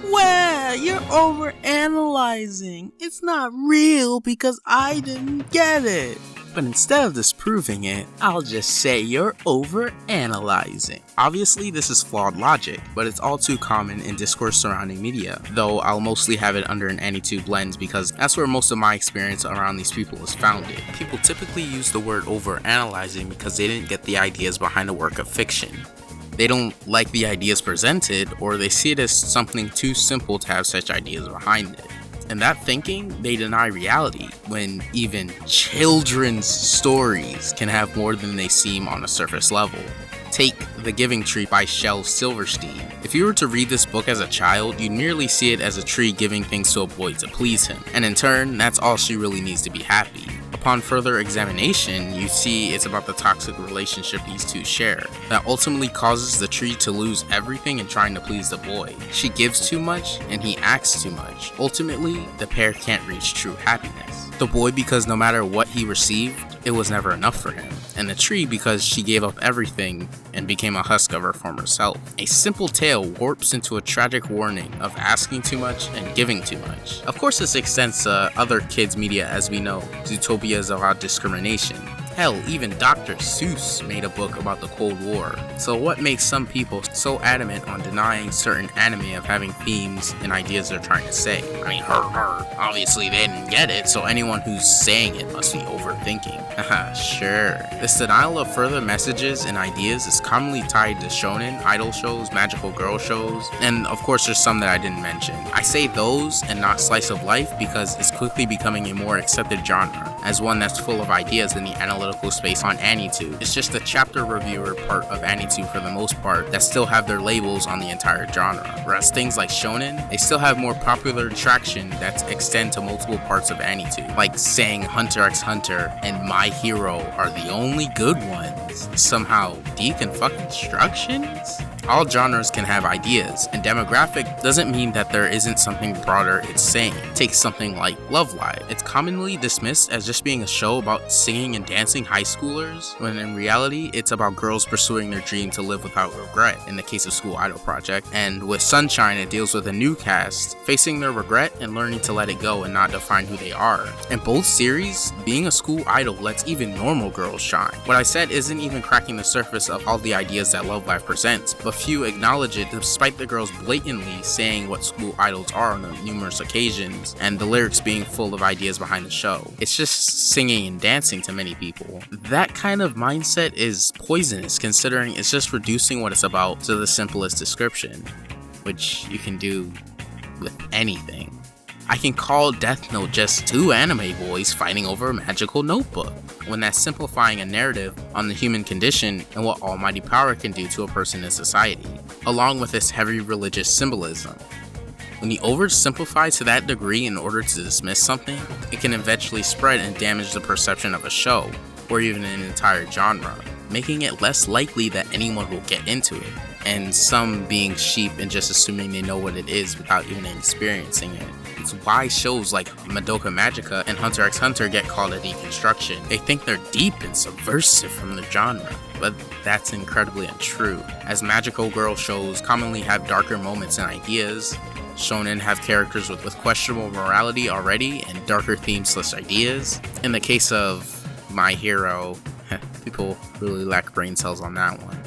Well, you're overanalyzing. It's not real because I didn't get it. But instead of disproving it, I'll just say you're overanalyzing. Obviously, this is flawed logic, but it's all too common in discourse surrounding media, though I'll mostly have it under an AnyTube lens because that's where most of my experience around these people is founded. People typically use the word overanalyzing because they didn't get the ideas behind a work of fiction. They don't like the ideas presented, or they see it as something too simple to have such ideas behind it. In that thinking, they deny reality, when even children's stories can have more than they seem on a surface level. Take The Giving Tree by Shel Silverstein. If you were to read this book as a child, you'd merely see it as a tree giving things to a boy to please him, and in turn, that's all she really needs to be happy. Upon further examination, you see it's about the toxic relationship these two share, that ultimately causes the tree to lose everything in trying to please the boy. She gives too much, and he acts too much. Ultimately, the pair can't reach true happiness. The boy because no matter what he received, it was never enough for him, and the tree because she gave up everything and became a husk of her former self. A simple tale warps into a tragic warning of asking too much and giving too much. Of course, this extends to other kids' media, as we know. Zootopia is about discrimination. Hell, even Dr. Seuss made a book about the Cold War. So what makes some people so adamant on denying certain anime of having themes and ideas they're trying to say? I mean, obviously they didn't get it, so anyone who's saying it must be overthinking. Haha, sure. This denial of further messages and ideas is commonly tied to shonen, idol shows, magical girl shows, and of course there's some that I didn't mention. I say those and not slice of life because it's quickly becoming a more accepted genre, as one that's full of ideas in the analytical space on AnyTube. It's just the chapter reviewer part of AnyTube for the most part that still have their labels on the entire genre, whereas things like shonen, they still have more popular traction that extend to multiple parts of AnyTube, like saying Hunter x Hunter and My Hero are the only good ones. Somehow deconstructions? All genres can have ideas, and demographic doesn't mean that there isn't something broader it's saying. Take something like Love Live. It's commonly dismissed as just being a show about singing and dancing high schoolers, when in reality, it's about girls pursuing their dream to live without regret, in the case of School Idol Project. And with Sunshine, it deals with a new cast, facing their regret and learning to let it go and not define who they are. In both series, being a school idol lets even normal girls shine. What I said isn't even cracking the surface of all the ideas that Love Live presents, but few acknowledge it despite the girls blatantly saying what school idols are on numerous occasions and the lyrics being full of ideas behind the show. It's just singing and dancing to many people. That kind of mindset is poisonous, considering it's just reducing what it's about to the simplest description, which you can do with anything. I can call Death Note just two anime boys fighting over a magical notebook, when that's simplifying a narrative on the human condition and what almighty power can do to a person in society, along with its heavy religious symbolism. When you oversimplify to that degree in order to dismiss something, it can eventually spread and damage the perception of a show, or even an entire genre, making it less likely that anyone will get into it, and some being sheep and just assuming they know what it is without even experiencing it. It's why shows like Madoka Magica and Hunter x Hunter get called a deconstruction. They think they're deep and subversive from the genre, but that's incredibly untrue, as magical girl shows commonly have darker moments and ideas. Shonen have characters with questionable morality already and darker themes/ideas. In the case of My Hero, people really lack brain cells on that one.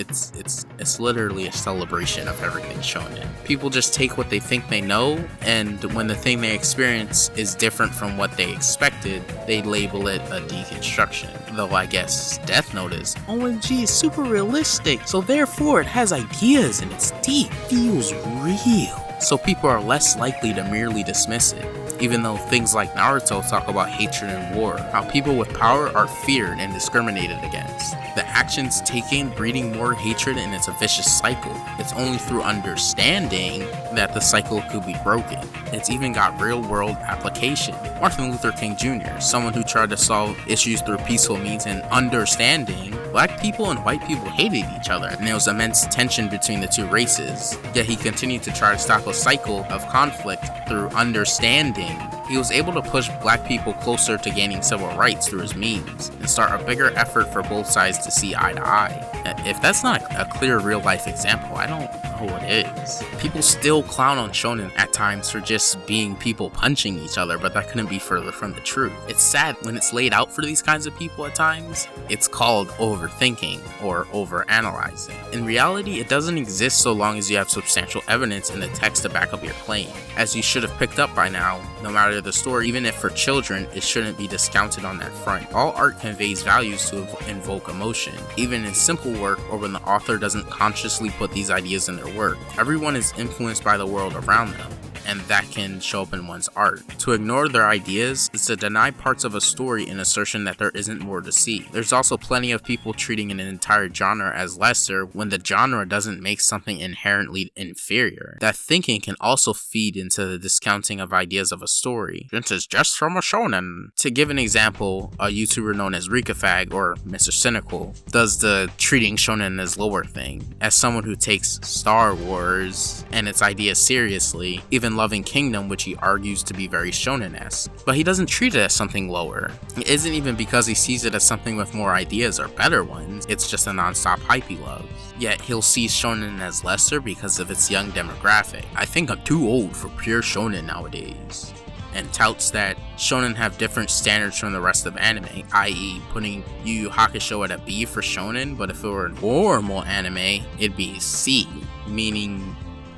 It's literally a celebration of everything shonen. People just take what they think they know, and when the thing they experience is different from what they expected, they label it a deconstruction. Though I guess Death Note is, OMG, it's super realistic, so therefore it has ideas and it's deep, feels real. So people are less likely to merely dismiss it. Even though things like Naruto talk about hatred and war, how people with power are feared and discriminated against. The actions taken breeding more hatred, and it's a vicious cycle. It's only through understanding that the cycle could be broken. It's even got real world application. Martin Luther King Jr., someone who tried to solve issues through peaceful means and understanding, black people and white people hated each other, and there was immense tension between the two races. Yet he continued to try to stop a cycle of conflict through understanding He was able to push black people closer to gaining civil rights through his memes, and start a bigger effort for both sides to see eye to eye. If that's not a clear real-life example, I don't know what is. People still clown on shonen at times for just being people punching each other, but that couldn't be further from the truth. It's sad when it's laid out for these kinds of people at times. It's called overthinking or overanalyzing. In reality, it doesn't exist so long as you have substantial evidence in the text to back up your claim. As you should have picked up by now, no matter the story, even if for children, it shouldn't be discounted on that front. All art conveys values to invoke emotion, even in simple work or when the author doesn't consciously put these ideas in their work. Everyone is influenced by the world around them, and that can show up in one's art. To ignore their ideas is to deny parts of a story in assertion that there isn't more to see. There's also plenty of people treating an entire genre as lesser when the genre doesn't make something inherently inferior. That thinking can also feed into the discounting of ideas of a story. This is just from a shonen. To give an example, a YouTuber known as Rikafag or Mr. Cynical does the treating shonen as lower thing. As someone who takes Star Wars and its ideas seriously, even Loving Kingdom, which he argues to be very shonen-esque, but he doesn't treat it as something lower. It isn't even because he sees it as something with more ideas or better ones, it's just a non-stop hype he loves. Yet he'll see shonen as lesser because of its young demographic. I think I'm too old for pure shonen nowadays. And touts that shonen have different standards from the rest of anime, i.e. putting Yu Yu Hakusho at a B for shonen, but if it were a normal anime, it'd be C, meaning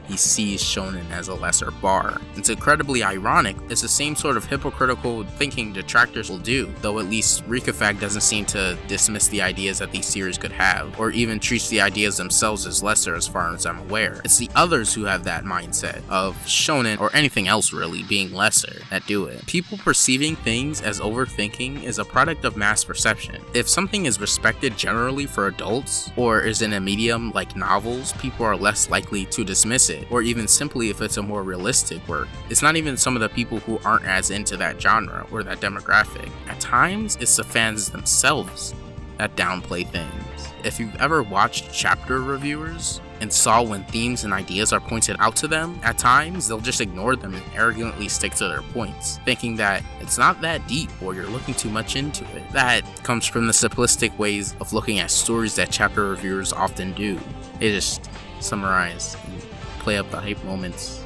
he sees shonen as a lesser bar. It's incredibly ironic. It's the same sort of hypocritical thinking detractors will do, though at least Rikafag doesn't seem to dismiss the ideas that these series could have, or even treats the ideas themselves as lesser as far as I'm aware. It's the others who have that mindset of shonen, or anything else really, being lesser, that do it. People perceiving things as overthinking is a product of mass perception. If something is respected generally for adults, or is in a medium like novels, people are less likely to dismiss it, or even simply if it's a more realistic work. It's not even some of the people who aren't as into that genre or that demographic. At times, it's the fans themselves that downplay things. If you've ever watched chapter reviewers and saw when themes and ideas are pointed out to them, at times they'll just ignore them and arrogantly stick to their points, thinking that it's not that deep or you're looking too much into it. That comes from the simplistic ways of looking at stories that chapter reviewers often do. They just summarize and play up the hype moments.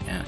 Yeah,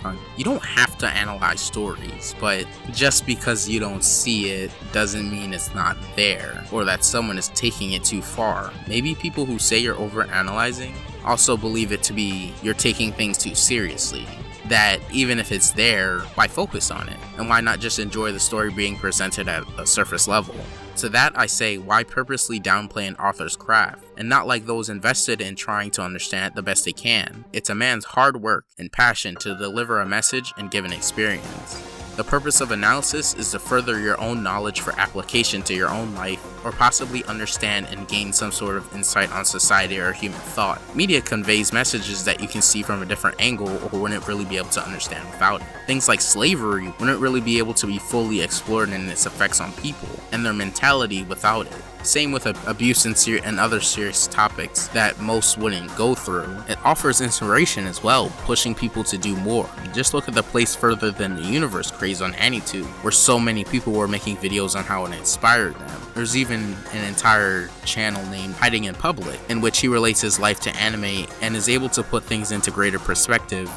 fun. You don't have to analyze stories, but just because you don't see it doesn't mean it's not there, or that someone is taking it too far. Maybe people who say you're overanalyzing also believe it to be you're taking things too seriously. That even if it's there, why focus on it? And why not just enjoy the story being presented at a surface level? To that I say, why purposely downplay an author's craft, and not like those invested in trying to understand it the best they can? It's a man's hard work and passion to deliver a message and give an experience. The purpose of analysis is to further your own knowledge for application to your own life, or possibly understand and gain some sort of insight on society or human thought. Media conveys messages that you can see from a different angle or wouldn't really be able to understand without it. Things like slavery wouldn't really be able to be fully explored in its effects on people and their mentality without it. Same with abuse and other serious topics that most wouldn't go through. It offers inspiration as well, pushing people to do more. Just look at the Place Further Than the Universe craze on AniTube, where so many people were making videos on how it inspired them. There's even an entire channel named Hiding in Public, in which he relates his life to anime and is able to put things into greater perspective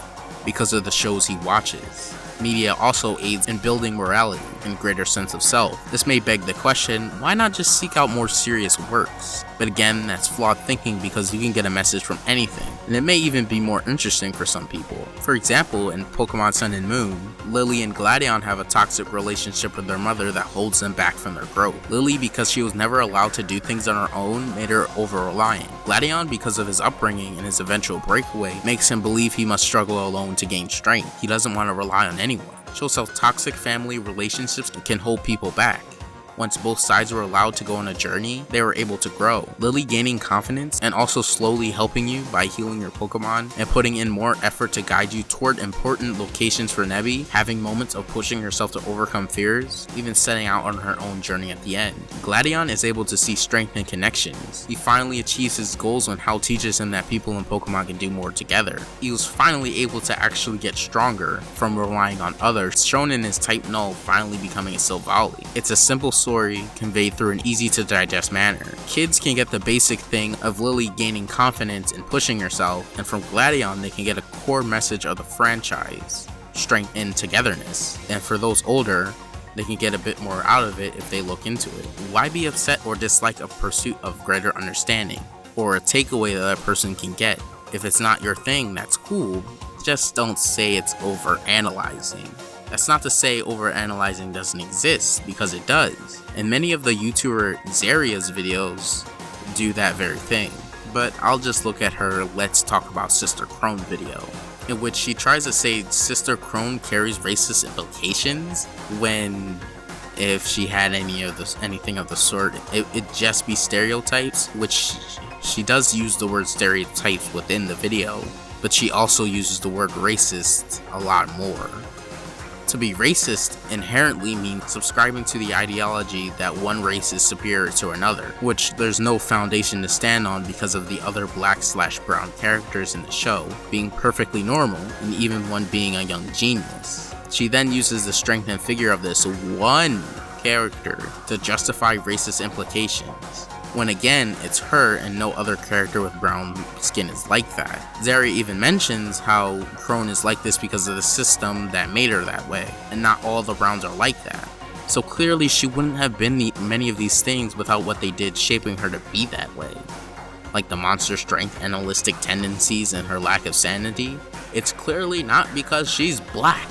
because of the shows he watches. Media also aids in building morality and greater sense of self. This may beg the question, why not just seek out more serious works? But again, that's flawed thinking because you can get a message from anything, and it may even be more interesting for some people. For example, in Pokemon Sun and Moon, Lily and Gladion have a toxic relationship with their mother that holds them back from their growth. Lily, because she was never allowed to do things on her own, made her over-reliant. Gladion, because of his upbringing and his eventual breakaway, makes him believe he must struggle alone to gain strength. He doesn't want to rely on anyone. Shows how toxic family relationships can hold people back. Once both sides were allowed to go on a journey, they were able to grow. Lily gaining confidence and also slowly helping you by healing your Pokemon and putting in more effort to guide you toward important locations for Nebby, having moments of pushing herself to overcome fears, even setting out on her own journey at the end. Gladion is able to see strength and connections. He finally achieves his goals when Hal teaches him that people and Pokemon can do more together. He was finally able to actually get stronger from relying on others, shown in his Type Null finally becoming a Silvally. It's a simple story conveyed through an easy to digest manner. Kids can get the basic thing of Lily gaining confidence and pushing herself, and from Gladion they can get a core message of the franchise, strength and togetherness. And for those older, they can get a bit more out of it if they look into it. Why be upset or dislike a pursuit of greater understanding, or a takeaway that a person can get? If it's not your thing, that's cool, just don't say it's overanalyzing. That's not to say overanalyzing doesn't exist, because it does, and many of the YouTuber Zeria's videos do that very thing. But I'll just look at her Let's Talk About Sister Krone video, in which she tries to say Sister Krone carries racist implications, when if she had anything of the sort, it'd just be stereotypes, which she does use the word stereotypes within the video, but she also uses the word racist a lot more. To be racist inherently means subscribing to the ideology that one race is superior to another, which there's no foundation to stand on because of the other black/brown characters in the show being perfectly normal, and even one being a young genius. She then uses the strength and figure of this one character to justify racist implications, when again, it's her and no other character with brown skin is like that. Zeria even mentions how Krone is like this because of the system that made her that way, and not all the Browns are like that. So clearly she wouldn't have been many of these things without what they did shaping her to be that way. Like the monster strength, animalistic tendencies, and her lack of sanity. It's clearly not because she's black.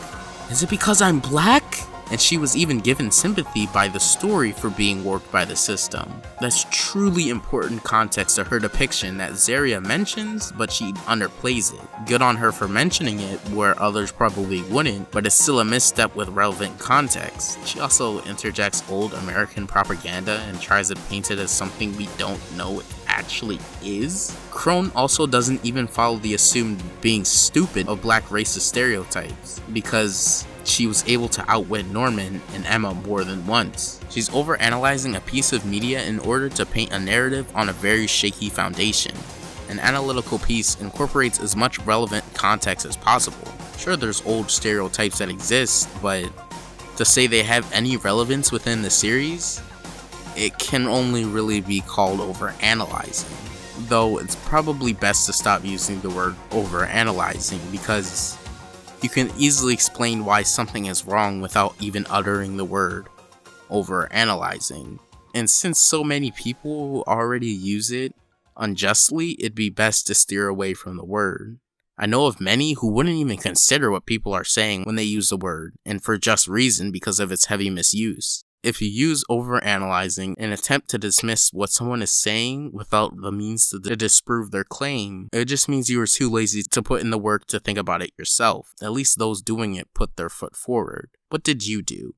Is it because I'm black? And she was even given sympathy by the story for being warped by the system. That's truly important context to her depiction that Zeria mentions, but she underplays it. Good on her for mentioning it where others probably wouldn't, but it's still a misstep with relevant context. She also interjects old American propaganda and tries to paint it as something we don't know it actually is. Krone also doesn't even follow the assumed being stupid of black racist stereotypes, because she was able to outwit Norman and Emma more than once. She's overanalyzing a piece of media in order to paint a narrative on a very shaky foundation. An analytical piece incorporates as much relevant context as possible. Sure, there's old stereotypes that exist, but to say they have any relevance within the series, it can only really be called overanalyzing. Though it's probably best to stop using the word overanalyzing, because you can easily explain why something is wrong without even uttering the word overanalyzing. And since so many people already use it unjustly, it'd be best to steer away from the word. I know of many who wouldn't even consider what people are saying when they use the word, and for just reason because of its heavy misuse. If you use overanalyzing and attempt to dismiss what someone is saying without the means to disprove their claim, it just means you were too lazy to put in the work to think about it yourself. At least those doing it put their foot forward. What did you do?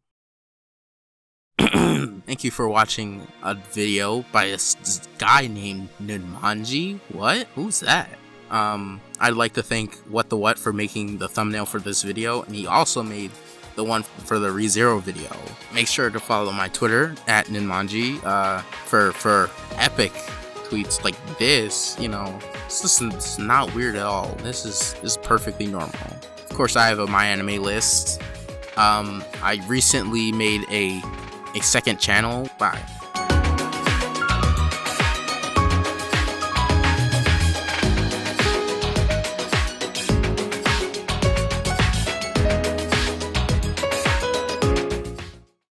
Thank you for watching a video by a guy named Ninmanji. What? Who's that? I'd like to thank WattheWut for making the thumbnail for this video, and he also made the one for the ReZero video. Make sure to follow my Twitter at Ninmanji for epic tweets like this. You know, it's not weird at all. This is perfectly normal. Of course, I have a My Anime list. I recently made a second channel.